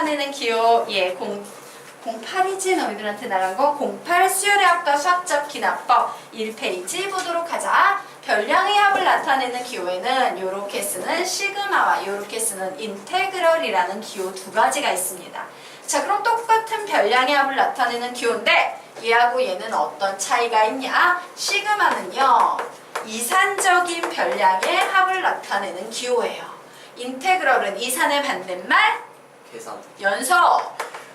나타내는 기호. 예, 08이지 너희들한테 나간 거. 08 수열의 합과 수학적 기납법 1페이지 보도록 하자. 별량의 합을 나타내는 기호에는 요렇게 쓰는 시그마와 요렇게 쓰는 인테그럴이라는 기호 두 가지가 있습니다. 자, 그럼 똑같은 별량의 합을 나타내는 기호인데 얘하고 얘는 어떤 차이가 있냐? 시그마는요, 이산적인 별량의 합을 나타내는 기호예요. 인테그럴은 이산의 반대말 계산.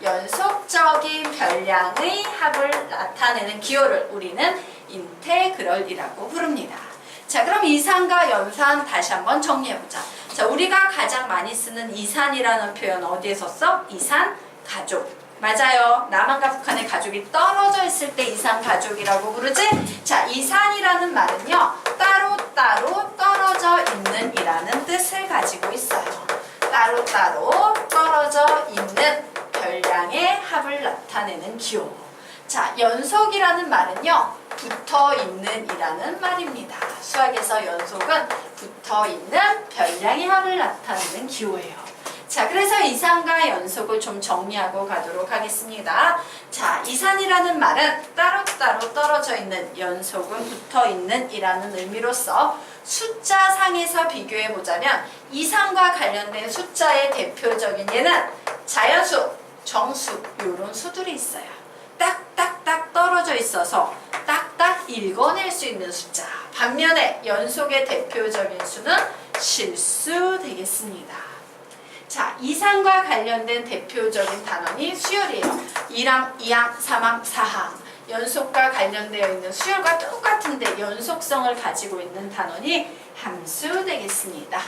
연속적인 별량의 합을 나타내는 기호를 우리는 인테그럴이라고 부릅니다. 자, 그럼 이산과 연산 다시 한번 정리해보자. 자, 우리가 가장 많이 쓰는 이산이라는 표현 어디에 썼어? 이산 가족. 맞아요. 남한과 북한의 가족이 떨어져 있을 때 이산 가족이라고 부르지? 자, 이산이라는 말은요, 따로따로 떨어져 있는 이라는 뜻을 가지고 있어요. 따로따로 떨어져 있는 별량의 합을 나타내는 기호. 자, 연속이라는 말은요, 붙어 있는 이라는 말입니다. 수학에서 연속은 붙어 있는 별량의 합을 나타내는 기호예요. 자, 그래서 이산과 연속을 좀 정리하고 가도록 하겠습니다. 자, 이산이라는 말은 따로따로 떨어져 있는, 연속은 붙어 있는 이라는 의미로서 숫자상에서 비교해 보자면 이산과 관련된 숫자의 대표적인 예는 자연수, 정수 이런 수들이 있어요. 딱딱딱 떨어져 있어서 딱딱 읽어낼 수 있는 숫자. 반면에 연속의 대표적인 수는 실수 되겠습니다. 자, 이산과 관련된 대표적인 단원이 수열이에요. 1항, 2항, 3항, 4항. 연속과 관련되어 있는 수열과 똑같은데 연속성을 가지고 있는 단원이 함수 되겠습니다.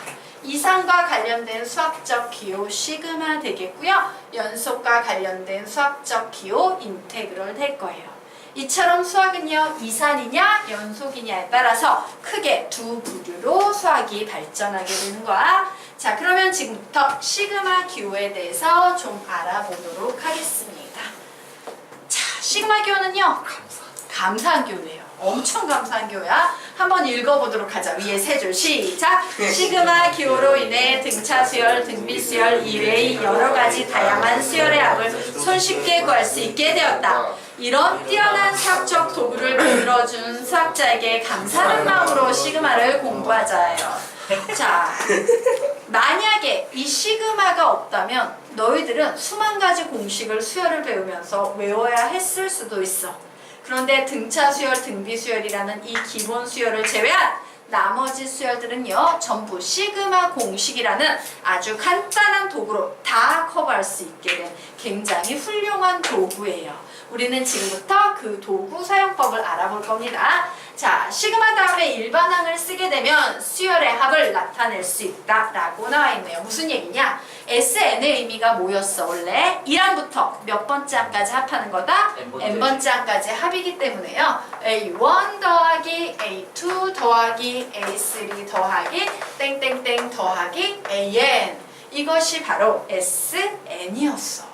이산과 관련된 수학적 기호 시그마 되겠고요. 연속과 관련된 수학적 기호 인테그럴 될 거예요. 이처럼 수학은요, 이산이냐 연속이냐에 따라서 크게 두 부류로 수학이 발전하게 되는 거야. 자, 그러면 지금부터 시그마 기호에 대해서 좀 알아보도록 하겠습니다. 자, 시그마 기호는요, 감사한 기호예요. 엄청 감사한 기호야. 한번 읽어보도록 하자. 위에 세 줄 시작. 시그마 기호로 인해 등차 수열, 등비 수열 이외의 여러 가지 다양한 수열의 합을 손쉽게 구할 수 있게 되었다. 이런 뛰어난 수학적 도구를 만들어준 수학자에게 감사하는 마음으로 시그마를 공부하자예요. 자, 만약에 이 시그마가 없다면 너희들은 수만 가지 공식을 수열을 배우면서 외워야 했을 수도 있어. 그런데 등차 수열, 등비 수열이라는 이 기본 수열을 제외한 나머지 수열들은요, 전부 시그마 공식이라는 아주 간단한 도구로 다 커버할 수 있게 된 굉장히 훌륭한 도구예요. 우리는 지금부터 그 도구 사용법을 알아볼 겁니다. 자, 시그마 다음에 일반항을 쓰게 되면 수열의 합을 나타낼 수 있다라고 나와 있네요. 무슨 얘기냐? SN의 의미가 뭐였어? 원래 1항부터 몇 번째 항까지 합하는 거다? n번째 항까지 합이기 때문에요. A1 더하기 A2 더하기 A3 더하기 땡땡땡 더하기 AN, 이것이 바로 SN이었어.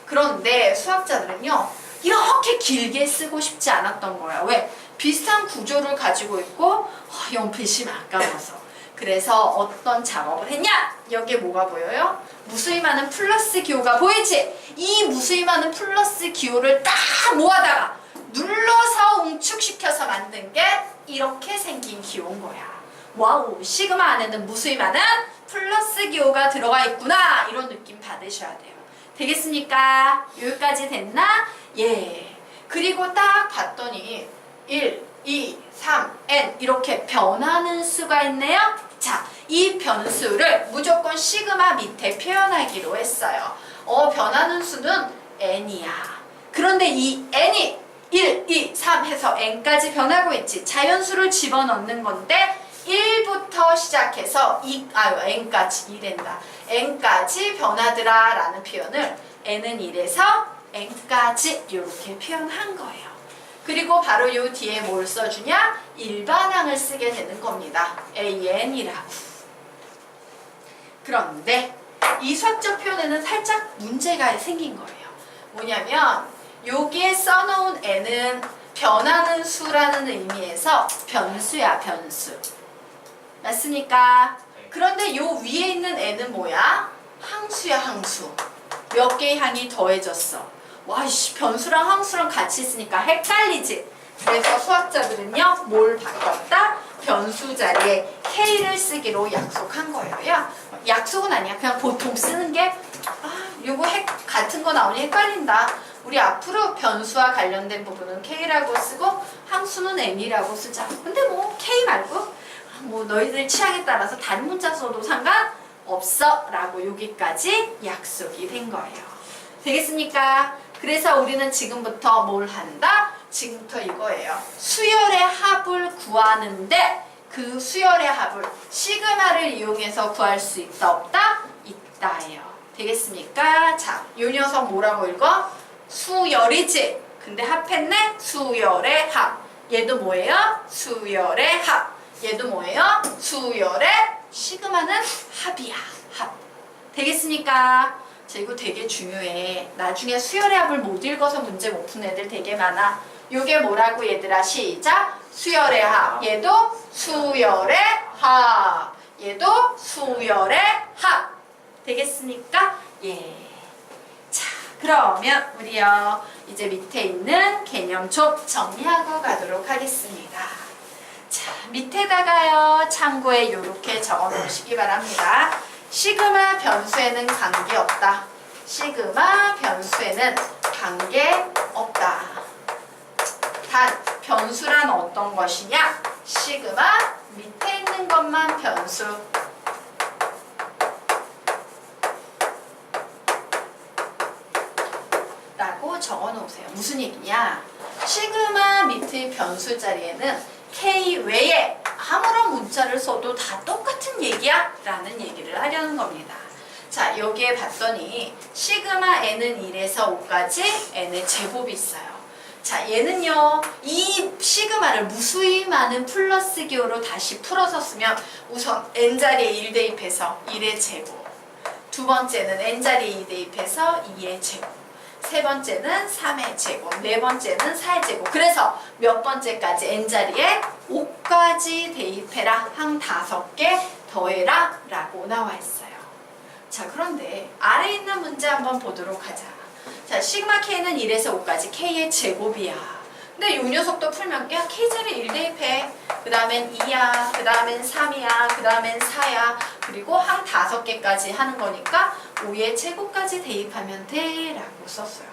그런데 수학자들은요, 이렇게 길게 쓰고 싶지 않았던 거야. 왜? 비슷한 구조를 가지고 있고 연필심 아까워서. 그래서 어떤 작업을 했냐? 여기에 뭐가 보여요? 무수히 많은 플러스 기호가 보이지? 이 무수히 많은 플러스 기호를 딱 모아다가 눌러서 응축시켜서 만든 게 이렇게 생긴 기호인 거야. 와우, 시그마 안에는 무수히 많은 플러스 기호가 들어가 있구나, 이런 느낌 받으셔야 돼요. 되겠습니까? 여기까지 됐나? 예. 그리고 딱 봤더니 1, 2, 3, n 이렇게 변하는 수가 있네요. 자, 이 변수를 무조건 시그마 밑에 표현하기로 했어요. 변하는 수는 n이야. 그런데 이 n이 1, 2, 3 해서 n까지 변하고 있지. 자연수를 집어넣는 건데 1부터 시작해서 n까지 이랜다. n까지 변하더라 라는 표현을 n은 1에서 n까지 이렇게 표현한 거예요. 그리고 바로 요 뒤에 뭘 써주냐? 일반항을 쓰게 되는 겁니다. an이라고. 그런데 이 수학적 표현에는 살짝 문제가 생긴 거예요. 뭐냐면 여기에 써놓은 n은 변하는 수라는 의미에서 변수야, 변수. 맞습니까? 그런데 요 위에 있는 n은 뭐야? 항수야, 항수. 몇 개의 항이 더해졌어. 와이씨, 변수랑 항수랑 같이 있으니까 헷갈리지. 그래서 수학자들은요, 뭘 바꿨다? 변수 자리에 K를 쓰기로 약속한 거예요. 야, 약속은 아니야. 그냥 보통 쓰는 게, 요거 같은 거 나오니 헷갈린다. 우리 앞으로 변수와 관련된 부분은 K라고 쓰고 항수는 M이라고 쓰자. 근데 뭐 K 말고 뭐 너희들 취향에 따라서 다른 문자 써도 상관없어 라고 여기까지 약속이 된 거예요. 되겠습니까? 그래서 우리는 지금부터 뭘 한다? 지금부터 이거예요. 수열의 합을 구하는데 그 수열의 합을 시그마를 이용해서 구할 수 있다 없다? 있다예요. 되겠습니까? 자, 요 녀석 뭐라고 읽어? 수열이지. 근데 합했네? 수열의 합. 얘도 뭐예요? 수열의 합. 얘도 뭐예요? 수열의 시그마는 합이야. 합. 되겠습니까? 자, 이거 되게 중요해. 나중에 수열의 합을 못 읽어서 문제 못 푼 애들 되게 많아. 요게 뭐라고 얘들아? 시작! 수열의 합. 얘도 수열의 합. 얘도 수열의 합. 되겠습니까? 예. 자, 그러면 우리요 이제 밑에 있는 개념 좀 정리하고 가도록 하겠습니다. 자, 밑에다가요 참고에 요렇게 적어 놓으시기 바랍니다. 시그마 변수에는 관계없다. 시그마 변수에는 관계없다. 단 변수란 어떤 것이냐? 시그마 밑에 있는 것만 변수. 라고 적어 놓으세요. 무슨 얘기냐? 시그마 밑의 변수 자리에는 K 외에 아무런 문자를 써도 다 똑같은 얘기야 라는 얘기를 하려는 겁니다. 자, 여기에 봤더니 시그마 n은 1에서 5까지 n의 제곱이 있어요. 자, 얘는요 이 시그마를 무수히 많은 플러스 기호로 다시 풀어서 쓰면 우선 n자리에 1 대입해서 1의 제곱, 두 번째는 n자리에 2 대입해서 2의 제곱, 세 번째는 3의 제곱, 네 번째는 4의 제곱. 그래서 몇 번째까지 n자리에 5까지 대입해라. 항 5개 더해라 라고 나와 있어요. 자, 그런데 아래에 있는 문제 한번 보도록 하자. 자, 시그마 K는 1에서 5까지 K의 제곱이야. 근데 이 녀석도 풀면 야 K자리에 1 대입해. 그 다음엔 2야. 그 다음엔 3이야. 그 다음엔 4야. 그리고 항 5개까지 하는 거니까 5의 제곱까지 대입하면 돼 라고 썼어요.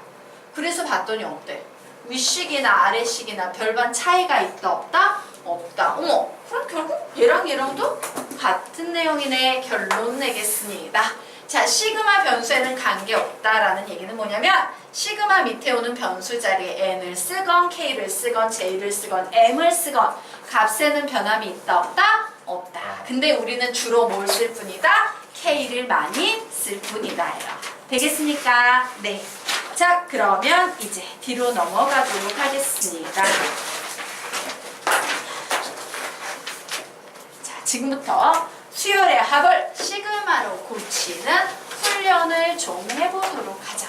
그래서 봤더니 어때? 윗식이나 아래식이나 별반 차이가 있다 없다? 없다. 어머, 그럼 결국 얘랑 얘랑도 같은 내용이네. 결론 내겠습니다. 자, 시그마 변수에는 관계없다라는 얘기는 뭐냐면 시그마 밑에 오는 변수 자리에 n을 쓰건 k를 쓰건 j를 쓰건 m을 쓰건 값에는 변함이 있다 없다? 없다. 근데 우리는 주로 뭘 쓸 뿐이다? k를 많이 쓸 뿐이다예요. 되겠습니까? 네. 자, 그러면 이제 뒤로 넘어가도록 하겠습니다. 자, 지금부터 수열의 합을 시그마로 고치는 훈련을 좀 해보도록 하자.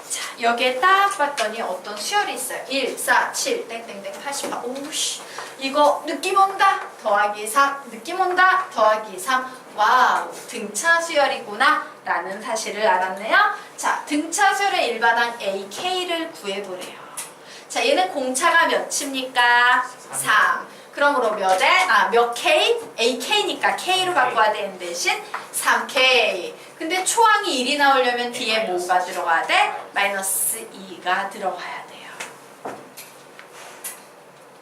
자, 여기에 딱 봤더니 어떤 수열이 있어요. 1, 4, 7, 땡땡땡, 88. 오우씨, 이거 느낌 온다. 더하기 3, 느낌 온다. 더하기 3. 와우, 등차 수열이구나 라는 사실을 알았네요. 자, 등차 수열의 일반항 AK를 구해보래요. 자, 얘는 공차가 몇입니까? 3. 그러므로 몇 K? AK니까 K로 바꿔야 되는 대신 3K. 근데 초항이 1이 나오려면 뒤에 뭐가 들어가야 돼? 마이너스 2가 들어가야 돼요.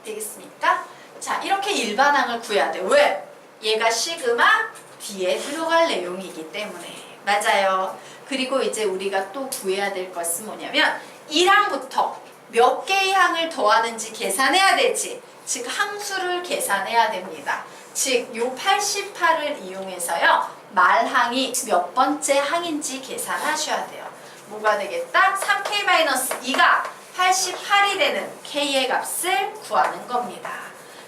되겠습니까? 자, 이렇게 일반항을 구해야 돼. 왜? 얘가 시그마 뒤에 들어갈 내용이기 때문에. 맞아요. 그리고 이제 우리가 또 구해야 될 것은 뭐냐면 1항부터 몇 개의 항을 더하는지 계산해야 되지. 즉 항수를 계산해야 됩니다. 즉 요 88을 이용해서요 말항이 몇 번째 항인지 계산하셔야 돼요. 뭐가 되겠다? 3K-2가 88이 되는 K의 값을 구하는 겁니다.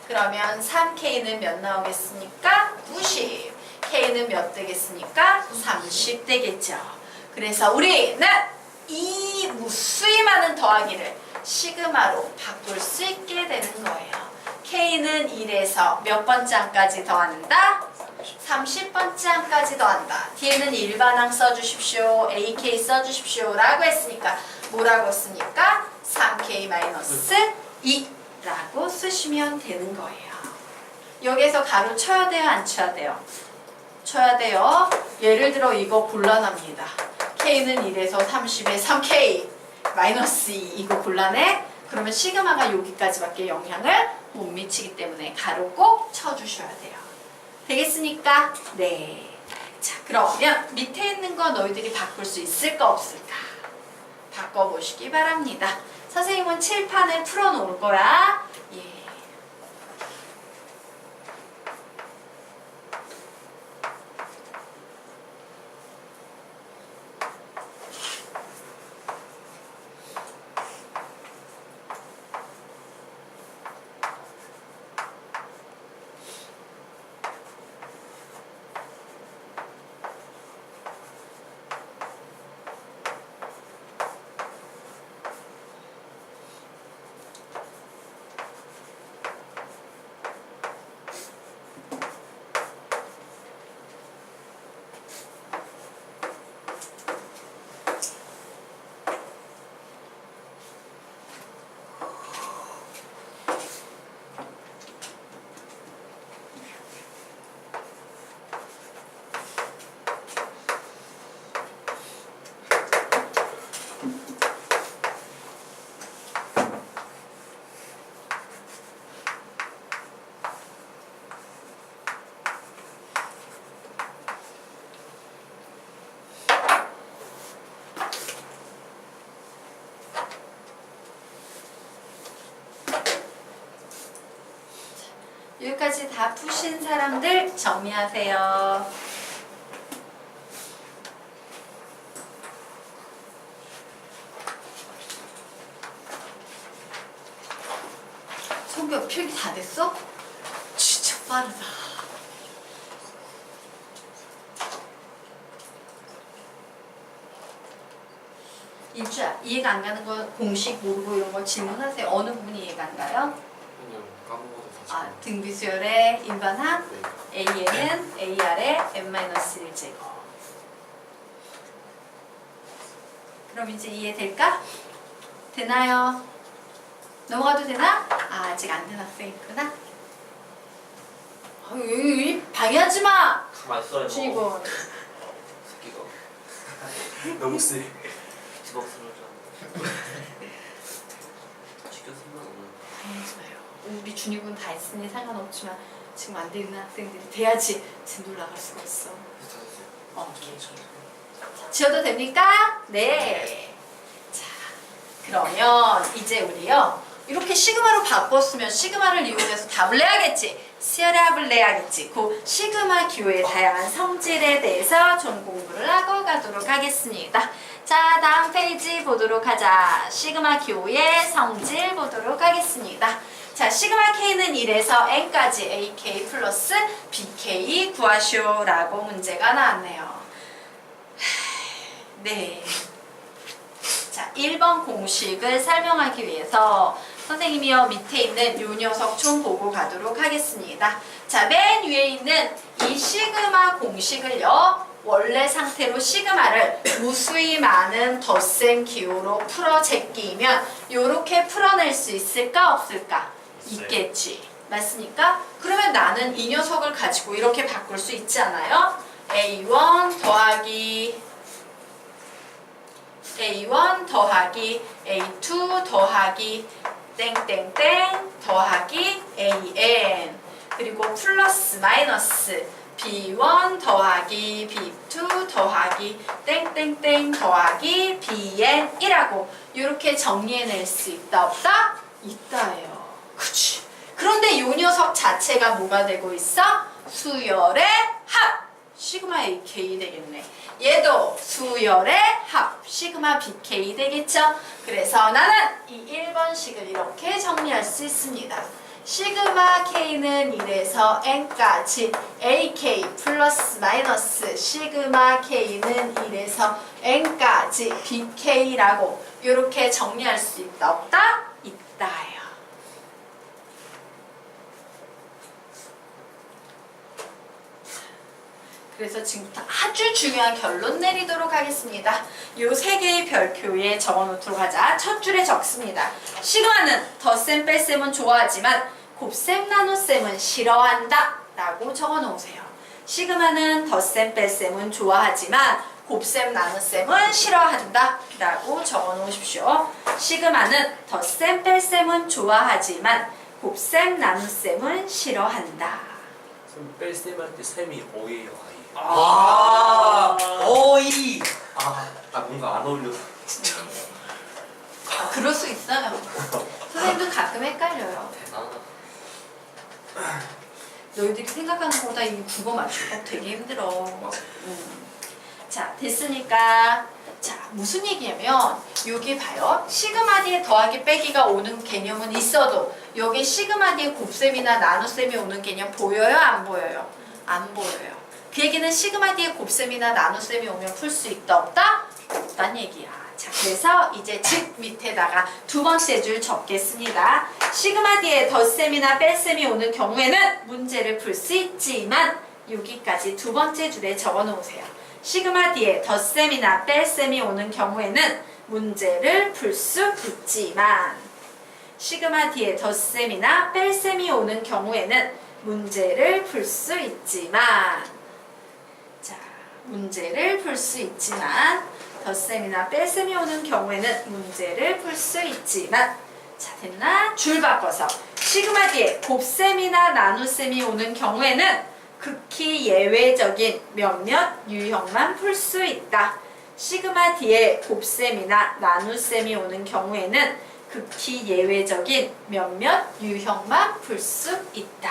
그러면 3K는 몇 나오겠습니까? 90. K는 몇 되겠습니까? 30 되겠죠. 그래서 우리는 이 무수히 많은 더하기를 시그마로 바꿀 수 있게 되는 거예요. K는 1에서 몇 번째 항까지 더한다? 30번째 항까지 더한다. 뒤에는 일반항 써주십시오. AK 써주십시오. 라고 했으니까 뭐라고 쓰니까 3K-2라고 쓰시면 되는 거예요. 여기에서 가로 쳐야 돼요? 안 쳐야 돼요? 쳐야 돼요. 예를 들어 이거 곤란합니다. K는 1에서 30에 3K 마이너스 2 이거 곤란해? 그러면 시그마가 여기까지밖에 영향을 못 미치기 때문에 가로 꼭 쳐주셔야 돼요. 되겠습니까? 네. 자, 그러면 밑에 있는 거 너희들이 바꿀 수 있을까 없을까? 바꿔보시기 바랍니다. 선생님은 칠판을 풀어놓을 거야. 예. 여기까지 다 푸신 사람들 정리하세요. 성경 필기 다 됐어? 진짜 빠르다. 일주야, 이해가 안 가는 거 공식 모르고 이런 거 질문하세요. 어느 부분이 이해가 안 가요? 그냥 까먹어서 다시 아, 등비수열의 일반항 네. A에는 AR의 n-1제곱. 그럼 이제 이해될까? 되나요? 넘어가도 되나? 아, 아직 안 된 학생 있구나. 여기 방해하지 마! 가만 있어요. 주인공. 새끼가 너무 세. 뒤집어 쓰러져. 죽였으면 오늘. 방해하지 마요. 우리 준이군 다 있으니 상관없지만 지금 안 되는 학생들이 돼야지 진도 나갈 수가 있어. 찾으세요. 지어도 됩니까? 네. 자, 그러면 이제 우리요. 이렇게 시그마로 바꿨으면 시그마를 이용해서 답을 내야겠지. 시합을 내야겠지. 그 시그마 기호의 다양한 성질에 대해서 좀 공부를 하고 가도록 하겠습니다. 자, 다음 페이지 보도록 하자. 시그마 기호의 성질 보도록 하겠습니다. 자, 시그마 K는 1에서 N까지 AK 플러스 BK 구하시오라고 문제가 나왔네요. 네. 자, 1번 공식을 설명하기 위해서 선생님이요 밑에 있는 요 녀석 좀 보고 가도록 하겠습니다. 자, 맨 위에 있는 이 시그마 공식을요 원래 상태로 시그마를 무수히 많은 덧셈 기호로 풀어 제끼면 요렇게 풀어낼 수 있을까 없을까? 있겠지. 맞습니까? 그러면 나는 이 녀석을 가지고 이렇게 바꿀 수 있지 않아요? A1 더하기 A1 더하기 A2 더하기 땡땡땡 더하기 AN 그리고 플러스 마이너스 B1 더하기 B2 더하기 땡땡땡 더하기 BN1이라고 이렇게 정리해낼 수 있다 없다? 있다예요. 그치? 그런데 이 녀석 자체가 뭐가 되고 있어? 수열의 합! 시그마 AK 되겠네. 얘도 수열의 합 시그마 BK 되겠죠? 그래서 나는 이 1번식을 이렇게 정리할 수 있습니다. 시그마 K는 1에서 N까지 AK 플러스 마이너스 시그마 K는 1에서 N까지 BK라고 이렇게 정리할 수 있다 없다? 있다예요. 그래서 지금부터 아주 중요한 결론 내리도록 하겠습니다. 요 세 개의 별표에 적어놓도록 하자. 첫 줄에 적습니다. 시그마는 덧셈 뺄셈은 좋아하지만 곱셈 나눗셈은 싫어한다 라고 적어놓으세요. 시그마는 덧셈 뺄셈은 좋아하지만 곱셈 나눗셈은 싫어한다 라고 적어놓으십시오. 시그마는 덧셈 뺄셈은 좋아하지만 곱셈 나눗셈은 싫어한다. 쌤 뺄셈 할때 셈이 어예요, 아예. 어이. 뭔가 안 어울려. 진짜. 그럴 수 있어요. 선생님도 가끔 헷갈려요. 대단하다. 너희들이 생각하는 것보다 이 국어 맞추기가 되게 힘들어. 맞아. 자, 됐으니까 자, 무슨 얘기냐면 여기 봐요. 시그마 뒤에 더하기 빼기가 오는 개념은 있어도 여기 시그마 뒤에 곱셈이나 나눗셈이 오는 개념 보여요? 안 보여요? 안 보여요. 그 얘기는 시그마 뒤에 곱셈이나 나눗셈이 오면 풀 수 있다 없다? 없단 얘기야. 자, 그래서 이제 즉 밑에다가 두 번째 줄 적겠습니다. 시그마 뒤에 덧셈이나 뺄셈이 오는 경우에는 문제를 풀 수 있지만 여기까지 두 번째 줄에 적어 놓으세요. 시그마 뒤에 덧셈이나 뺄셈이 오는 경우에는 문제를 풀 수 있지만 시그마 뒤에 덧셈이나 뺄셈이 오는 경우에는 문제를 풀 수 있지만 자, 문제를 풀 수 있지만 덧셈이나 뺄셈이 오는 경우에는 문제를 풀 수 있지만 자, 됐나? 줄 바꿔서 시그마 뒤에 곱셈이나 나눗셈이 오는 경우에는 극히 예외적인 몇몇 유형만 풀 수 있다. 시그마 뒤에 곱셈이나 나눗셈이 오는 경우에는 극히 예외적인 몇몇 유형만 풀 수 있다.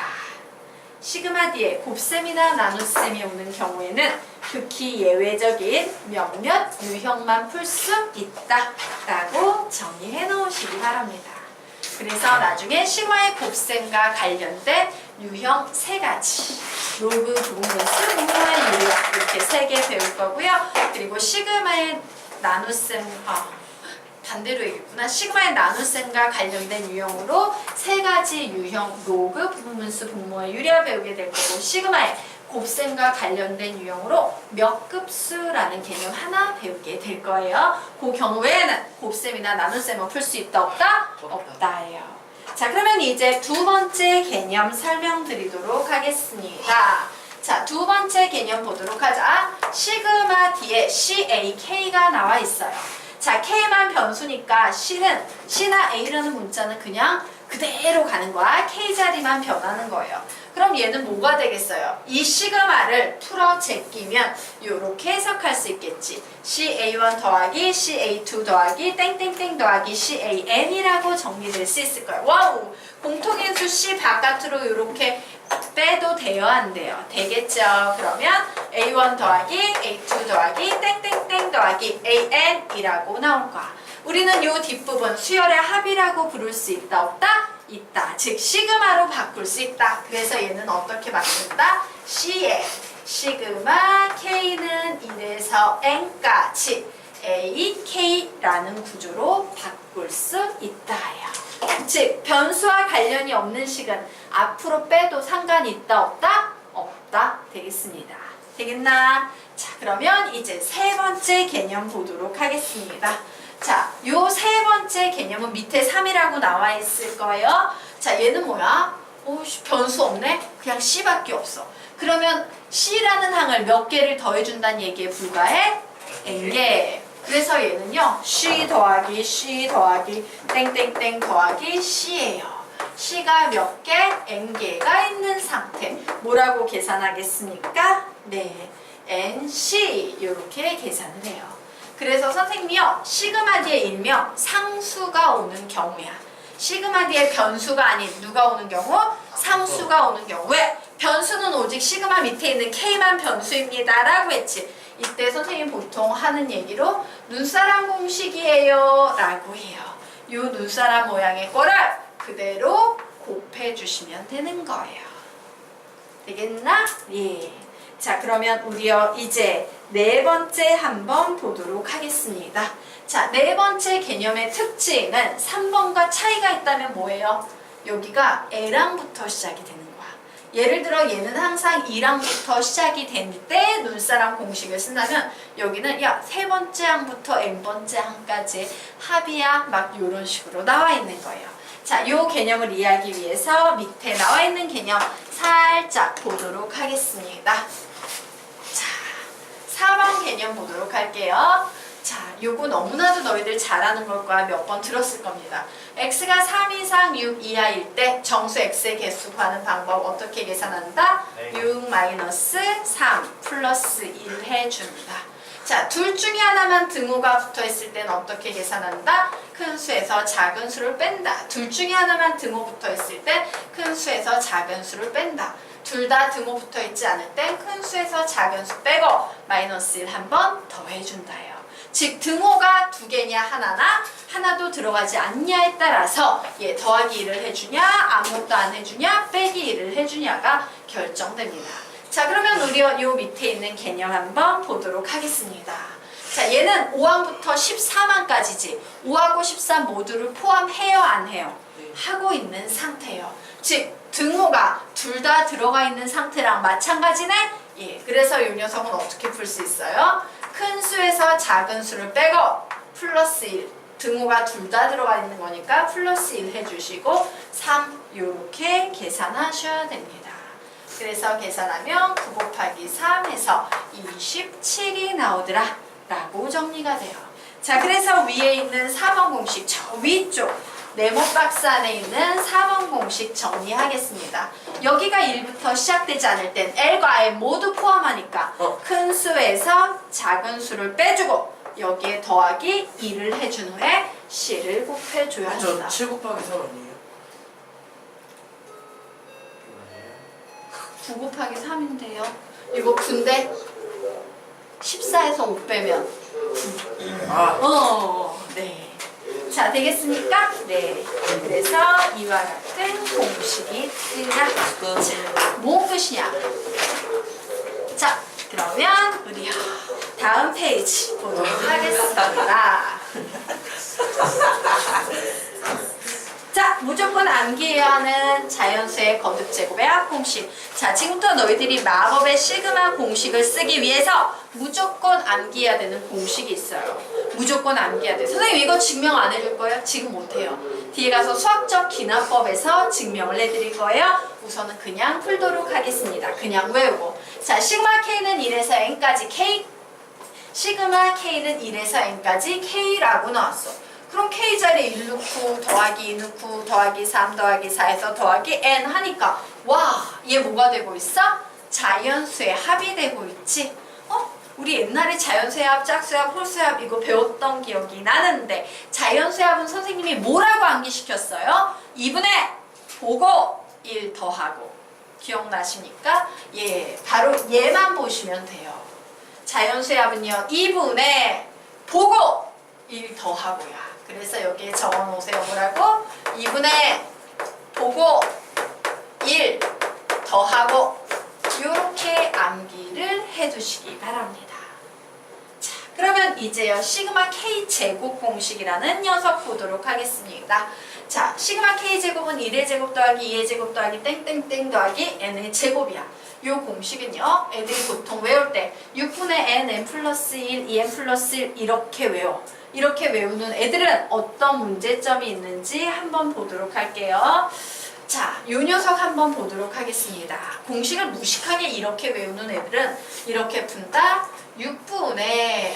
시그마 뒤에 곱셈이나 나눗셈이 오는 경우에는 극히 예외적인 몇몇 유형만 풀 수 있다 라고 정리해 놓으시기 바랍니다. 그래서 나중에 시그마의 곱셈과 관련된 유형 3가지 로그, 부분분수, 분모의 유형 이렇게 3개 배울 거고요. 그리고 시그마의 나눗셈 반대로 얘기했구나. 시그마의 나눗셈과 관련된 유형으로 3가지 유형 로그, 부분분수, 분모의 유리화 배우게 될 거고 시그마의 곱셈과 관련된 유형으로 몇 급수라는 개념 하나 배우게 될 거예요. 그 경우에는 곱셈이나 나눗셈을 풀 수 있다 없다? 없다예요. 자, 그러면 이제 두 번째 개념 설명드리도록 하겠습니다. 자, 두 번째 개념 보도록 하자. 시그마 뒤에 CAK가 나와 있어요. 자, K만 변수니까 C나 A라는 문자는 그냥 그대로 가는 거야. K 자리만 변하는 거예요. 그럼 얘는 뭐가 되겠어요? 이 시그마를 풀어 제끼면 이렇게 해석할 수 있겠지. CA1 더하기 CA2 더하기 땡땡땡 더하기 CAN이라고 정리될 수 있을 거예요. 와우! 공통인수 C 바깥으로 이렇게 빼도 돼요? 안 돼요? 되겠죠? 그러면 A1 더하기 A2 더하기 땡땡땡 더하기 AN이라고 나올 거야. 우리는 이 뒷부분 수열의 합이라고 부를 수 있다 없다? 있다. 즉 시그마로 바꿀 수 있다. 그래서 얘는 어떻게 바꾼다? C에 시그마 K는 1에서 N까지 AK라는 구조로 바꿀 수 있다예요. 즉 변수와 관련이 없는 식은 앞으로 빼도 상관이 있다 없다? 없다 되겠습니다. 되겠나? 자, 그러면 이제 세 번째 개념 보도록 하겠습니다. 자, 요 세 번째 개념은 밑에 3이라고 나와 있을 거예요. 자, 얘는 뭐야? 변수 없네? 그냥 C밖에 없어. 그러면 C라는 항을 몇 개를 더해준다는 얘기에 불과해? N개. 그래서 얘는요, C 더하기 C 더하기 땡땡땡 더하기 C예요. C가 몇 개? N개가 있는 상태. 뭐라고 계산하겠습니까? 네, NC 이렇게 계산을 해요. 그래서 선생님이요, 시그마 뒤에 일명 상수가 오는 경우야. 시그마 뒤에 변수가 아닌 누가 오는 경우? 상수가 오는 경우에 변수는 오직 시그마 밑에 있는 K만 변수입니다 라고 했지. 이때 선생님 보통 하는 얘기로 눈사람 공식이에요 라고 해요. 이 눈사람 모양의 거를 그대로 곱해주시면 되는 거예요. 되겠나? 예. 자, 그러면 우리요 이제 네 번째 한번 보도록 하겠습니다. 자, 네 번째 개념의 특징은 3번과 차이가 있다면 뭐예요? 여기가 L랑부터 시작이 되는 거야. 예를 들어 얘는 항상 2항부터 시작이 될 때 눈사람 공식을 쓴다면 여기는 야 3번째 항부터 n번째 항까지 합이야 막 이런 식으로 나와 있는 거예요. 자, 요 개념을 이해하기 위해서 밑에 나와 있는 개념 살짝 보도록 하겠습니다. 자, 4번 개념 보도록 할게요. 자, 요거 너무나도 너희들 잘 아는 걸 거야. 몇 번 들었을 겁니다. x가 3 이상 6 이하일 때 정수 x의 개수 구하는 방법 어떻게 계산한다? 네. 6 마이너스 3 플러스 1 해줍니다. 자, 둘 중에 하나만 등호가 붙어 있을 때는 어떻게 계산한다? 큰 수에서 작은 수를 뺀다. 둘 중에 하나만 등호 붙어 있을 때 큰 수에서 작은 수를 뺀다. 둘 다 등호 붙어 있지 않을 땐 큰 수에서 작은 수 빼고 마이너스 1 한 번 더 해준다요. 즉 등호가 두 개냐 하나나 하나도 들어가지 않냐에 따라서 얘 더하기 1을 해주냐 아무것도 안 해주냐 빼기 1을 해주냐가 결정됩니다. 자, 그러면 우리 요 밑에 있는 개념 한번 보도록 하겠습니다. 자, 얘는 5항부터 13항까지지 5하고 13 모두를 포함해요 안 해요? 하고 있는 상태예요. 즉 등호가 둘 다 들어가 있는 상태랑 마찬가지네? 예, 그래서 이 녀석은 어떻게 풀 수 있어요? 큰 수에서 작은 수를 빼고 플러스 1 등호가 둘 다 들어가 있는 거니까 플러스 1 해주시고 3 요렇게 계산하셔야 됩니다. 그래서 계산하면 9 곱하기 3에서 27이 나오더라 라고 정리가 돼요. 자, 그래서 위에 있는 4번 공식 저 위쪽 네모 박스 안에 있는 4번 공식 정리하겠습니다. 여기가 1부터 시작되지 않을 땐 L과 M 모두 포함하니까 큰 수에서 작은 수를 빼주고 여기에 더하기 2를 해준 후에 C를 곱해줘야 한다. 7 곱하기 3 아니에요? 9 곱하기 3인데요. 이거 9인데 14에서 5 빼면 네. 자, 되겠습니까? 네. 그래서 이와 같은 공식이 뜨라. 자, 뭐 끝이냐? 자, 그러면 우리 다음 페이지 보도록 하겠습니다. 자, 무조건 암기해야 하는 자연수의 거듭 제곱의 합공식. 자, 지금부터 너희들이 마법의 시그마 공식을 쓰기 위해서 무조건 암기해야 되는 공식이 있어요. 무조건 암기해야 돼. 선생님 이거 증명 안 해줄 거예요? 지금 못해요. 뒤에 가서 수학적 기납법에서 증명을 해드릴 거예요. 우선은 그냥 풀도록 하겠습니다. 그냥 외우고. 자, 시그마 K는 1에서 N까지 K. 시그마 K는 1에서 N까지 K라고 나왔어. 그럼 K 자리에 1 넣고 더하기 2 넣고 더하기 3 더하기 4에서 더하기 N 하니까 와, 얘 뭐가 되고 있어? 자연수의 합이 되고 있지. 우리 옛날에 자연수의 합, 짝수의 합, 홀수의 합 이거 배웠던 기억이 나는데 자연수의 합은 선생님이 뭐라고 암기시켰어요? 2분의 보고 1 더하고 기억나십니까? 예, 바로 얘만 보시면 돼요. 자연수의 합은요 2분의 보고 1 더하고야. 그래서 여기에 적어놓으세요. 뭐라고? 2분의 보고 1 더하고 이렇게 암기를 해두시기 바랍니다. 자, 그러면 이제요 시그마 K 제곱 공식이라는 녀석 보도록 하겠습니다. 자, 시그마 K 제곱은 1의 제곱 더하기 2의 제곱 더하기 땡땡땡 더하기 n의 제곱이야. 이 공식은요 애들이 보통 외울 때 6분의 n 플러스 1, 2n 플러스 1 이렇게 외워. 이렇게 외우는 애들은 어떤 문제점이 있는지 한번 보도록 할게요. 자, 요 녀석 한번 보도록 하겠습니다. 공식을 무식하게 이렇게 외우는 애들은 이렇게 푼다. 6분의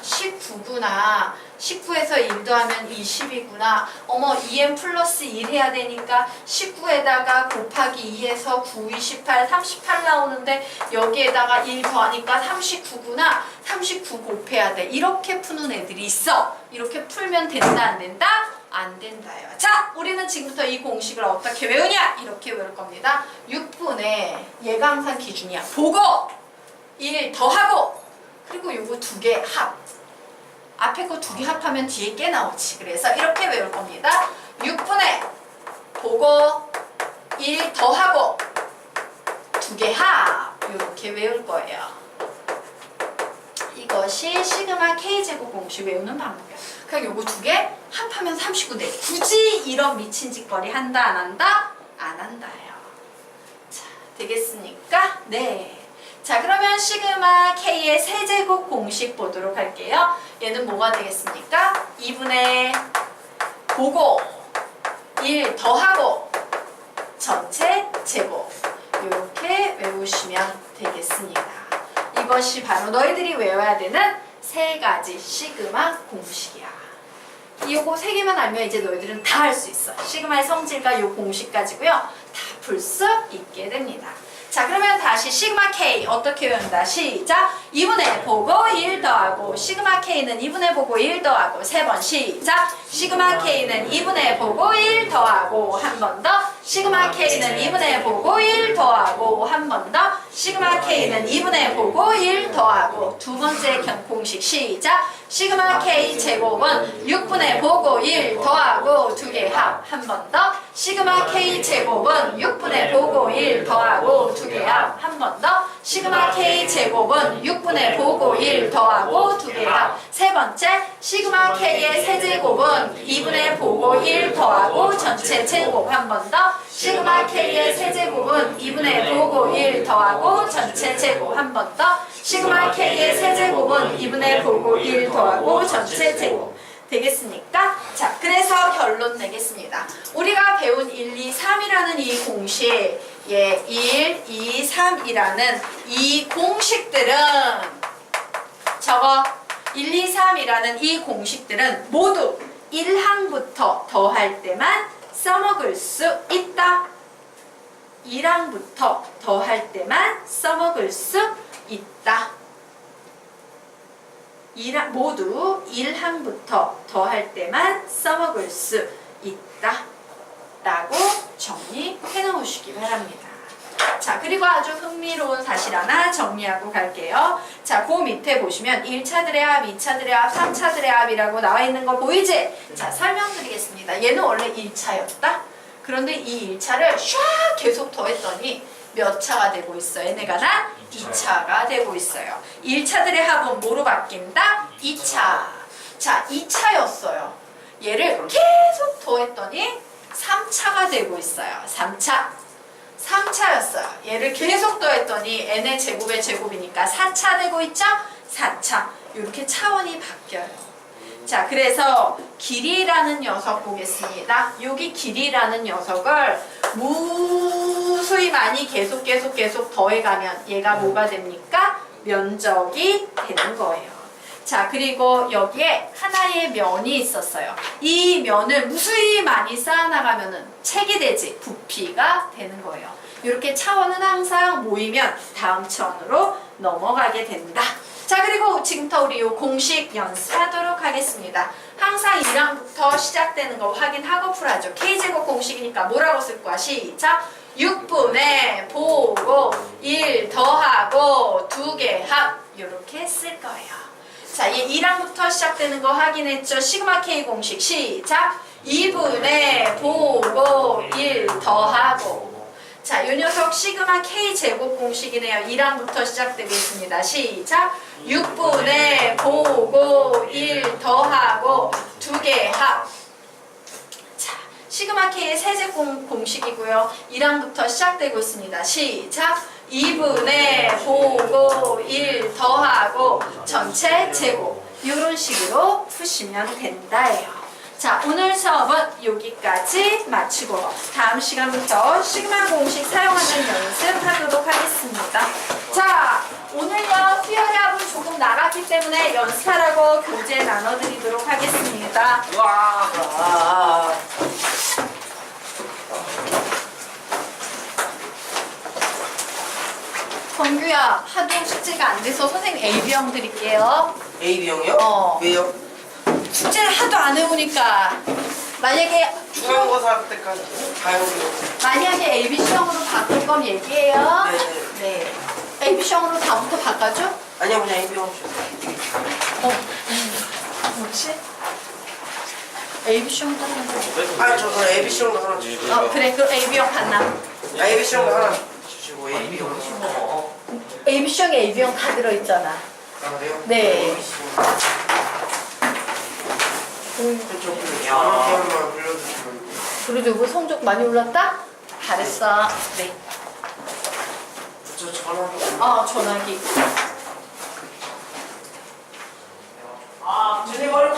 19구나. 19에서 1 더하면 20이구나. 2n 플러스 1 해야 되니까 19에다가 곱하기 2에서 9, 28, 38 나오는데 여기에다가 1 더하니까 39구나. 39 곱해야 돼. 이렇게 푸는 애들이 있어. 이렇게 풀면 된다 안 된다? 안 된다요. 자, 우리는 지금부터 이 공식을 어떻게 외우냐? 이렇게 외울 겁니다. 6분의 얘가 항상 기준이야. 보고 1 더하고 그리고 요거 두 개 합. 앞에 거 두 개 합하면 뒤에 게 나오지. 그래서 이렇게 외울 겁니다. 6분의 보고 1 더하고 두 개 합. 이렇게 외울 거예요. 이것이 시그마 K제곱 공식 외우는 방법이야. 그냥 요거 두 개 합하면 39대. 굳이 이런 미친 짓거리 한다 안 한다? 안 한다요. 자, 되겠습니까? 네. 자, 그러면 시그마 K의 세제곱 공식 보도록 할게요. 얘는 뭐가 되겠습니까? 2분의 보고 1 더하고 전체 제곱 이렇게 외우시면 되겠습니다. 이것이 바로 너희들이 외워야 되는 세 가지 시그마 공식이야. 이거 세 개만 알면 이제 너희들은 다 할 수 있어. 시그마의 성질과 이 공식 가지고요. 다 풀 수 있게 됩니다. 자, 그러면 다시 시그마 K 어떻게 외운다? 시작! 2분의 보고 1 더하고 시그마 K는 2분의 보고 1 더하고 세 번 시작! 시그마 K는 2분의 보고 1 더하고 한 번 더 시그마 K는 2분의 보고 1 더하고 한 번 더 시그마 K는 2분의 보고 1 더하고 두 번째 공식 시작! 시그마 K 제곱은 6분의 보고 1 더하고 두 개 합 한 번 더 시그마 K 제곱은 6분의 보고 1 더하고 두 개 합 한 번 더 시그마 K 제곱은 6분의 보고 1 더하고 두 개 합 세 번째 시그마 K의 세제곱은 2분의 보고 1 더하고 전체 제곱 한 번 더 시그마 K의 세제곱은 2분의 보고 1 더하고 전체 제곱 한 번 더 시그마 K의 세제곱은 2분의 보고 1 더하고 전체 제곱 되겠습니까? 자, 그래서 결론 내겠습니다. 우리가 배운 1, 2, 3이라는 이 공식, 1, 2, 3이라는 이 공식들은 저거 1, 2, 3이라는 이 공식들은 모두 1항부터 더할 때만 써먹을 수 있다. 1항부터 더할 때만 써먹을 수 있다. 모두 1항부터 더할 때만 써먹을 수 있다 라고 정리해 놓으시기 바랍니다. 자, 그리고 아주 흥미로운 사실 하나 정리하고 갈게요. 자, 그 밑에 보시면 1차들의 합, 2차들의 합, 3차들의 합이라고 나와 있는 거 보이지? 자, 설명드리겠습니다. 얘는 원래 1차였다. 그런데 이 1차를 샥 계속 더했더니 몇 차가 되고 있어요? 얘네가 다 2차가 되고 있어요. 1차들의 합은 뭐로 바뀐다? 2차. 자, 2차였어요. 얘를 계속 더했더니 3차가 되고 있어요. 3차. 3차였어요. 얘를 계속 더했더니 n의 제곱의 제곱이니까 4차 되고 있죠? 4차. 이렇게 차원이 바뀌어요. 자, 그래서 길이라는 녀석 보겠습니다. 여기 길이라는 녀석을 무수히 많이 계속 더해가면 얘가 뭐가 됩니까? 면적이 되는 거예요. 자, 그리고 여기에 하나의 면이 있었어요. 이 면을 무수히 많이 쌓아나가면은 책이 되지, 부피가 되는 거예요. 이렇게 차원은 항상 모이면 다음 차원으로 넘어가게 된다. 자, 그리고 지금부터 우리 이 공식 연습하도록 하겠습니다. 항상 1항부터 시작되는 거 확인하고 풀어야죠. K제곱 공식이니까 뭐라고 쓸 거야? 시작! 6분의 보고 1 더하고 두 개 합 이렇게 쓸 거예요. 자, 얘 1항부터 시작되는 거 확인했죠? 시그마 K 공식 시작! 2분의 보고 1 더하고 자, 이 녀석 시그마 K 제곱 공식이네요. 1항부터 시작되고 있습니다. 시작! 6분의 보고 1 더하고 두 개 합. 자, 시그마 K의 세제곱 공식이고요. 1항부터 시작되고 있습니다. 시작! 2분의 보고 1 더하고 전체 제곱. 이런 식으로 푸시면 된다예요. 자, 오늘 수업은 여기까지 마치고 다음 시간부터 시그마 공식 사용하는 연습하도록 하겠습니다. 자, 오늘요 수혈합은 조금 나갔기 때문에 연습하라고 교재 나눠드리도록 하겠습니다. 와. 범규야, 하도 숙제가 안 돼서 선생님 AB형 드릴게요. AB형이요? 어. 왜요? 숙제를 하도 안 해보니까 만약에 중간고사 할 때까지 다 해보려고. 만약에 ABC형으로 바꿀 건 얘기해요. 네네. 네. ABC형으로 다음부터 바꿔줘? 아니요, 그냥 AB형 주세요. 뭐지? ABC형도 하나 줘. 아, 저 그럼 ABC형도 하나 주시고. 그래. 그럼 AB형 봤나? ABC형도 하나 주시고 AB형. ABC형에 AB형 다 들어있잖아. 아, 그래요? 네. 저 그냥 여러 개만 불러주시면. 그래도 이거 성적 많이 올랐다? 잘했어. 네. 저 전화기. 전화기. 준이 머리